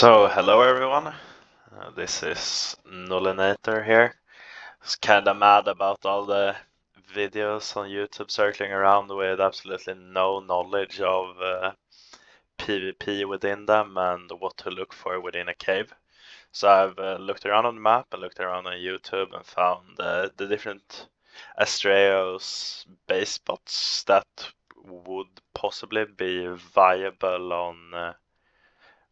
So, hello everyone, this is Nullinator here. I was kinda mad about all the videos on YouTube circling around with absolutely no knowledge of PvP within them and what to look for within a cave. So I've looked around on the map and looked around on YouTube and found the different Astraeos base spots that would possibly be viable on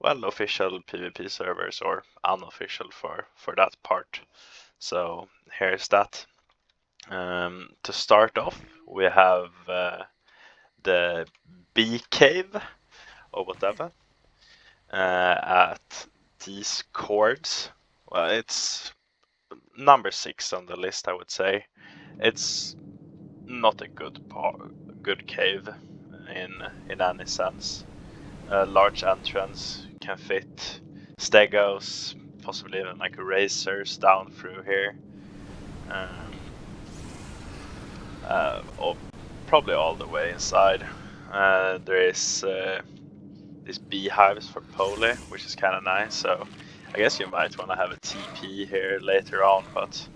well, official PvP servers or unofficial for that part. So here's that. To start off, we have the bee cave or whatever at these chords. Well, it's number 6 on the list, I would say. It's not a good cave in any sense. A large entrance can fit stegos, possibly even like racers down through here. Or probably all the way inside. There is these beehives for Pole, which is kind of nice. So I guess you might want to have a TP here later on, but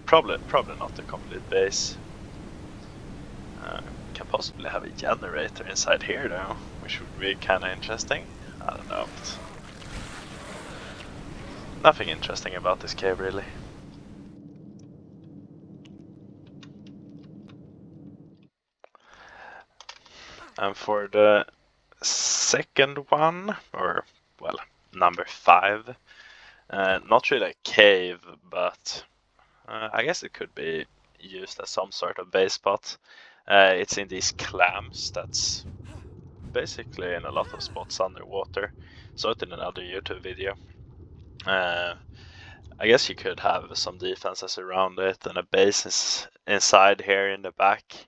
probably not the complete base. Can possibly have a generator inside here though, which would be kind of interesting. I don't know. But nothing interesting about this cave really. And for the second one, or well, number 5, not really a cave, but I guess it could be used as some sort of base spot. It's in these clams that's basically in a lot of spots underwater. Saw it in another YouTube video. I guess you could have some defenses around it and a base inside here in the back.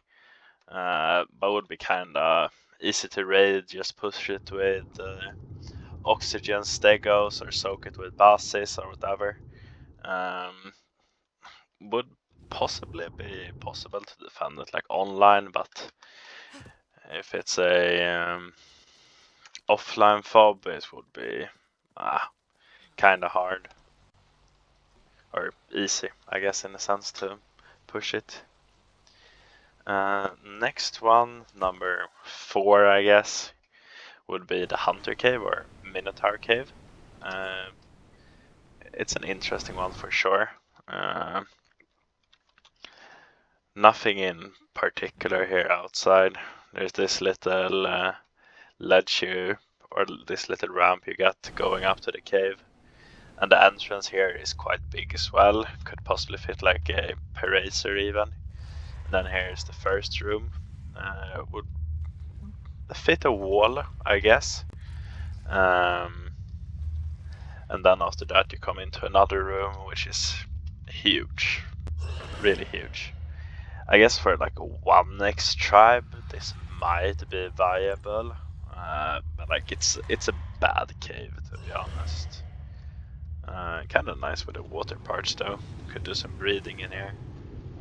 But would be kinda easy to raid, just push it with oxygen stegos or soak it with bases or whatever. Would possibly be possible to defend it like online, but if it's a offline fob, it would be kinda hard. Or easy, I guess, in a sense, to push it. Next one, number 4, I guess, would be the Hunter Cave or Minotaur Cave. It's an interesting one for sure. Nothing in particular here outside. There's this little ledge or this little ramp you get going up to the cave. And the entrance here is quite big as well. Could possibly fit like a paracer even. And then here's the first room. Would fit a wall, I guess. And then after that you come into another room, which is huge. Really huge. I guess for like a 1x tribe, this might be viable. But like it's a bad cave, to be honest. Kind of nice with the water parts though. Could do some breeding in here.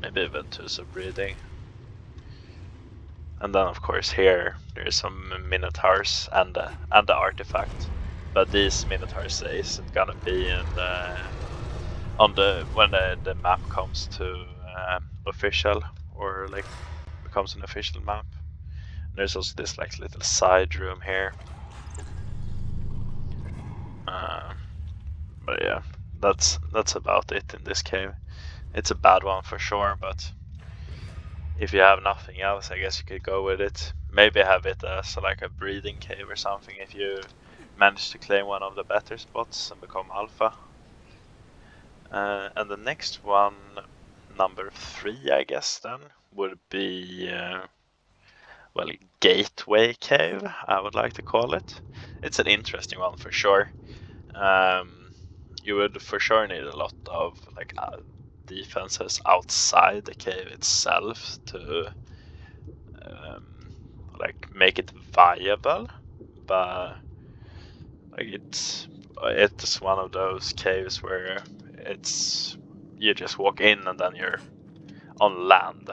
Maybe even do some breeding. And then of course here there's some Minotaurs and the artifact. But these Minotaurs isn't gonna be in when the map comes to official, or like becomes an official map. And there's also this like little side room here. But yeah, that's about it in this cave. It's a bad one for sure, but if you have nothing else, I guess you could go with it. Maybe have it as like a breeding cave or something if you manage to claim one of the better spots and become alpha. And the next one, number 3, I guess then, would be well, Gateway Cave, I would like to call it. It's an interesting one for sure. You would for sure need a lot of like defenses outside the cave itself to like make it viable, but like it's one of those caves where you just walk in and then you're on land.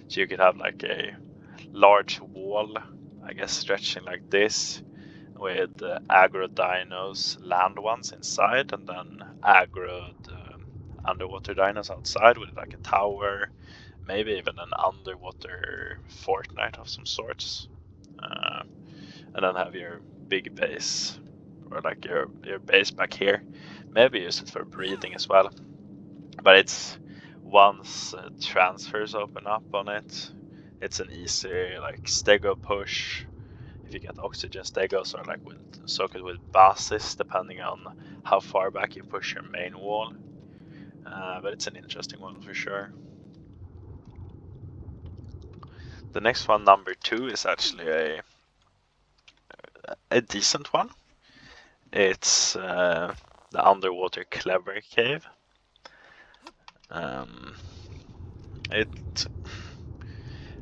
So you could have like a large wall, I guess, stretching like this, with aggro dinos, land ones inside, and then aggroed underwater dinos outside with like a tower, maybe even an underwater fortnight of some sorts, and then have your big base, or like your base back here. Maybe use it for breeding as well. But it's once transfers open up on it, it's an easy like stego push. If you get oxygen stegos, or like with socket with bases, depending on how far back you push your main wall. But it's an interesting one for sure. The next one, number 2, is actually a decent one. It's the underwater clever cave. It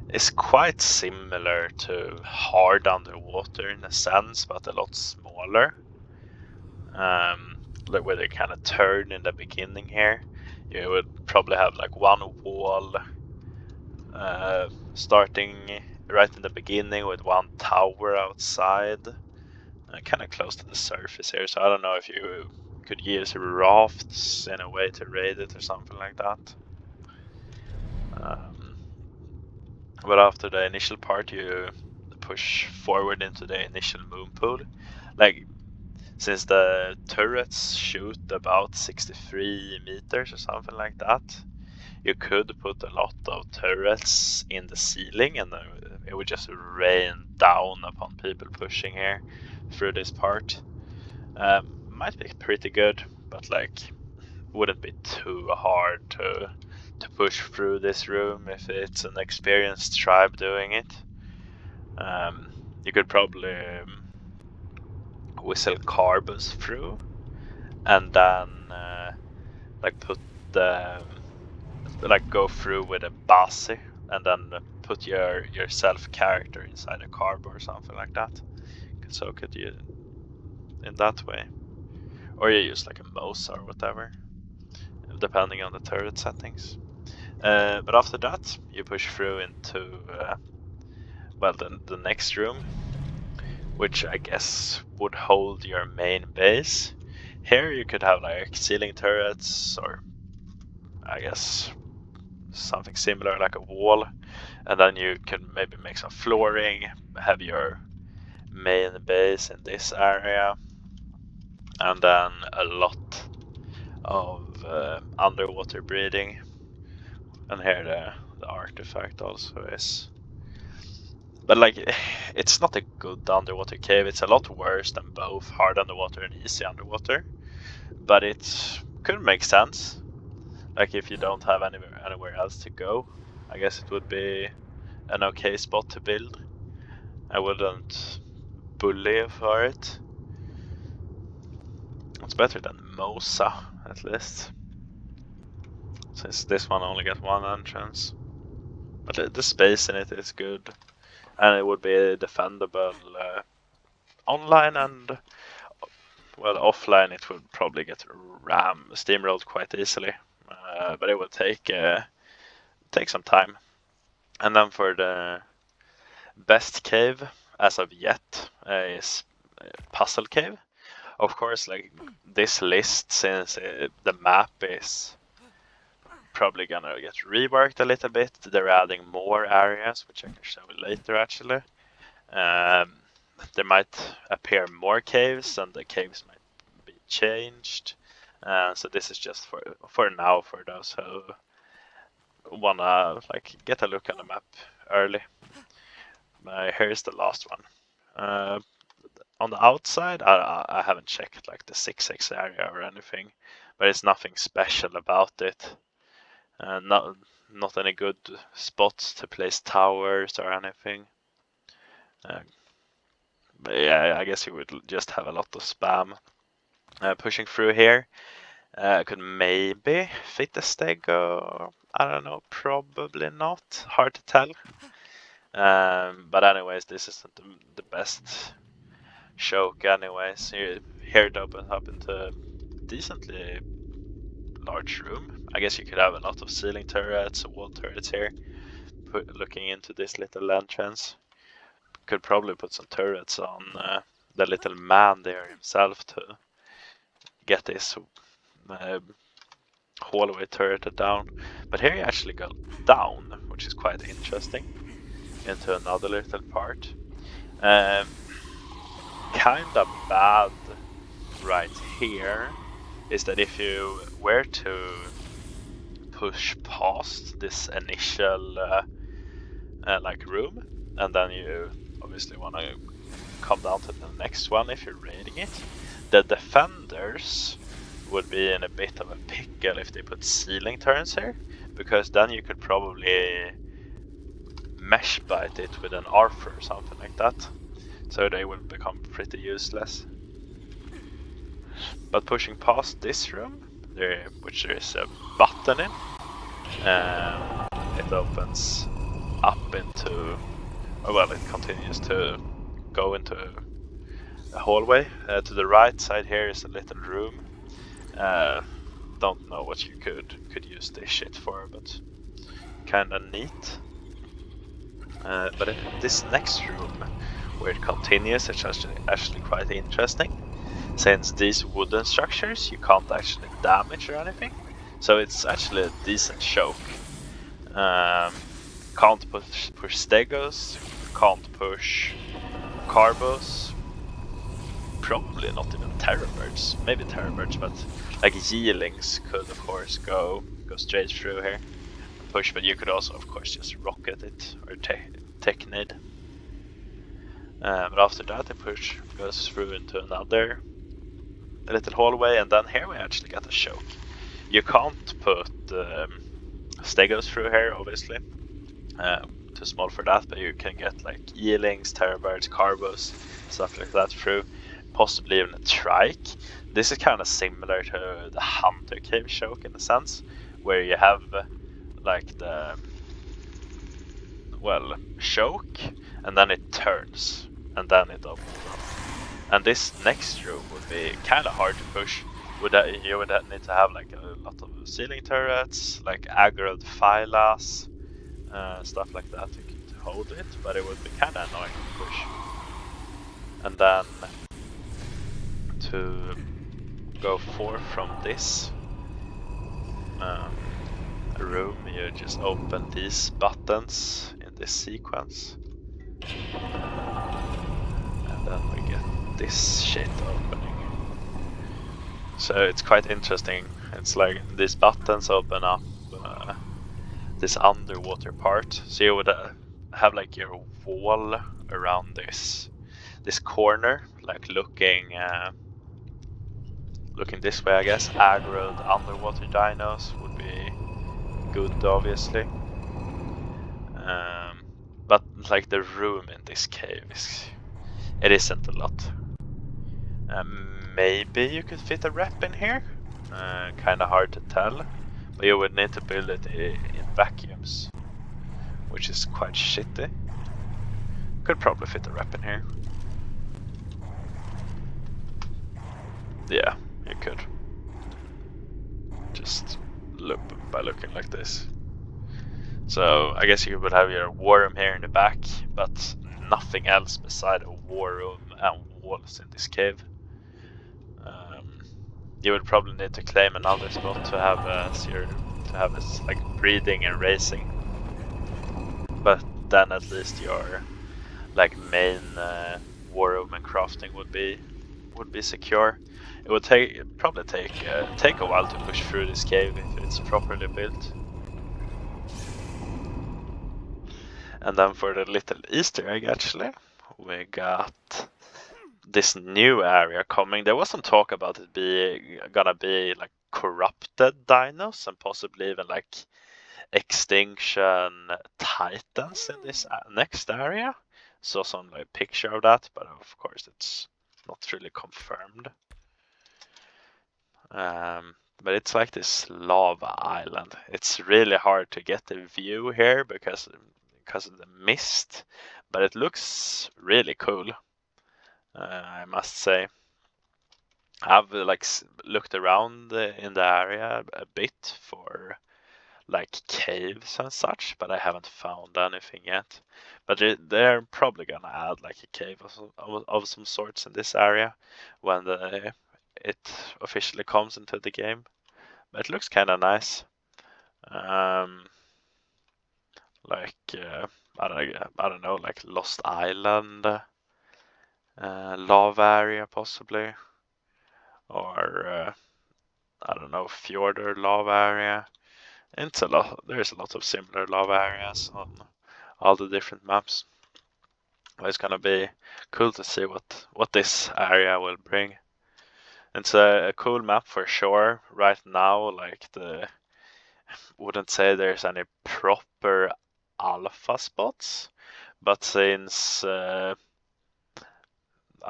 is quite similar to hard underwater in a sense, but a lot smaller. Like where they kind of turn in the beginning here. You would probably have like one wall starting right in the beginning with one tower outside, kind of close to the surface here. So I don't know if you could use rafts in a way to raid it or something like that. But after the initial part, you push forward into the initial moon pool. Like, since the turrets shoot about 63 meters or something like that, you could put a lot of turrets in the ceiling, and it would just rain down upon people pushing here through this part. Might be pretty good, but like wouldn't be too hard to push through this room if it's an experienced tribe doing it. You could probably whistle carbos through, and then like put the like go through with a basi, and then put your self character inside a carbo or something like that. So could you in that way, or you use like a Mosa or whatever, depending on the turret settings. But after that, you push through into well, the next room, which I guess would hold your main base. Here you could have like ceiling turrets, or I guess something similar like a wall, and then you can maybe make some flooring, have your main base in this area, and then a lot of underwater breeding. And here the artifact also is. But like, it's not a good underwater cave. It's a lot worse than both hard underwater and easy underwater. But it could make sense. Like if you don't have anywhere else to go, I guess it would be an okay spot to build. I wouldn't bully for it. It's better than Mosa, at least. Since this one only got one entrance. But the space in it is good. And it would be defendable online, and well, offline it would probably get steamrolled quite easily. But it will take some time. And then for the best cave as of yet is Puzzle Cave. Of course, like this list, since the map is probably gonna get reworked a little bit, they're adding more areas, which I can show you later actually. There might appear more caves, and the caves might be changed. So this is just for now, for those who wanna like get a look on the map early. Here's the last one. On the outside, I haven't checked like the 6x area or anything, but it's nothing special about it. Not any good spots to place towers or anything. But yeah, I guess you would just have a lot of spam. Pushing through here, could maybe fit a stego. I don't know, probably not. Hard to tell. But anyways, this isn't the best choke anyways. Here it opens up into a decently large room. I guess you could have a lot of ceiling turrets, wall turrets here. Looking into this little entrance. Could probably put some turrets on the little man there himself to get this hallway turreted down. But here you actually go down, which is quite interesting, into another little part. Kinda bad right here is that if you were to push past this initial like room, and then you obviously want to come down to the next one if you're raiding it, the defenders would be in a bit of a pickle if they put ceiling turrets here, because then you could probably mesh bite it with an archer or something like that, so they will become pretty useless. But pushing past this room, which there is a button in, it opens up into, well, it continues to go into a hallway. To the right side here is a little room. Don't know what you could use this shit for, but kinda neat. But this next room, where it continues, it's actually quite interesting, since these wooden structures you can't actually damage or anything, so it's actually a decent choke. Can't push stegos, can't push carbos, probably not even terrorbirds, maybe terrorbirds, but like yeelings could of course go straight through here and push, but you could also of course just rocket it or technid. But after that the push goes through into another little hallway, and then here we actually got a choke. You can't put stegos through here, obviously. Too small for that, but you can get like yeelings, terrorbirds, carbos, stuff like that through. Possibly even a trike. This is kind of similar to the Hunter Cave choke in a sense, where you have like the, well, choke, and then it turns, and then it opens up. And this next room would be kind of hard to push. You would need to have like a lot of ceiling turrets, like aggroed phylas, stuff like that to hold it, but it would be kind of annoying to push. And then to go forth from this room, you just open these buttons in this sequence, and then we get this shit opening. So it's quite interesting. It's like these buttons open up this underwater part, so you would have like your wall around this corner, like looking this way, I guess. Aggroed underwater dinos would be good, obviously. But like the room in this cave it isn't a lot. Maybe you could fit a rep in here. Kind of hard to tell, but you would need to build it in vacuums, which is quite shitty. Could probably fit a rep in here. Yeah, you could. Just look by looking like this. So I guess you would have your war room here in the back, but nothing else beside a war room and walls in this cave. You would probably need to claim another spot to have like breeding and racing. But then at least your like main war room and crafting would be secure. It would probably take a while to push through this cave if it's properly built. And then for the little Easter egg, actually, we got this new area coming. There was some talk about it gonna be like corrupted dinos and possibly even like extinction titans in this next area. Saw some like picture of that, but of course it's not really confirmed. But it's like this lava island. It's really hard to get the view here because of the mist, but it looks really cool. I must say. I've like looked around in the area a bit for like caves and such, but I haven't found anything yet. But they're probably gonna add like a cave of some sorts in this area when it officially comes into the game. But it looks kind of nice. Like I don't know, like Lost Island, lava area possibly, or I don't know, Fjorder lava area. There's a lot of similar lava areas on all the different maps. But it's gonna be cool to see what this area will bring. It's a cool map for sure. Right now, like wouldn't say there's any proper alpha spots, but since I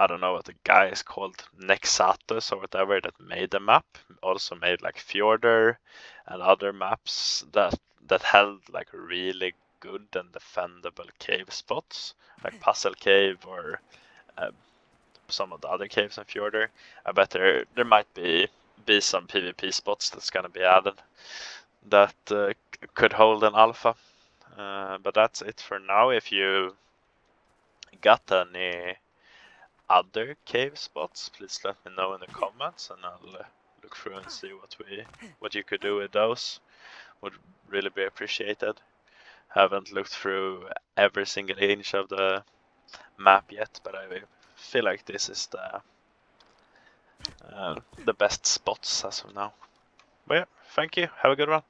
don't know what the guy is called, Nexatus or whatever, that made the map, also made like Fjorder and other maps that held like really good and defendable cave spots, like Puzzle Cave or some of the other caves in Fjorder. I bet there might be some PvP spots that's gonna be added that could hold an alpha. But that's it for now. If you got any other cave spots, please let me know in the comments, and I'll look through and see what you could do with those. Would really be appreciated. Haven't looked through every single inch of the map yet, but I feel like this is the best spots as of now. But yeah, thank you. Have a good one.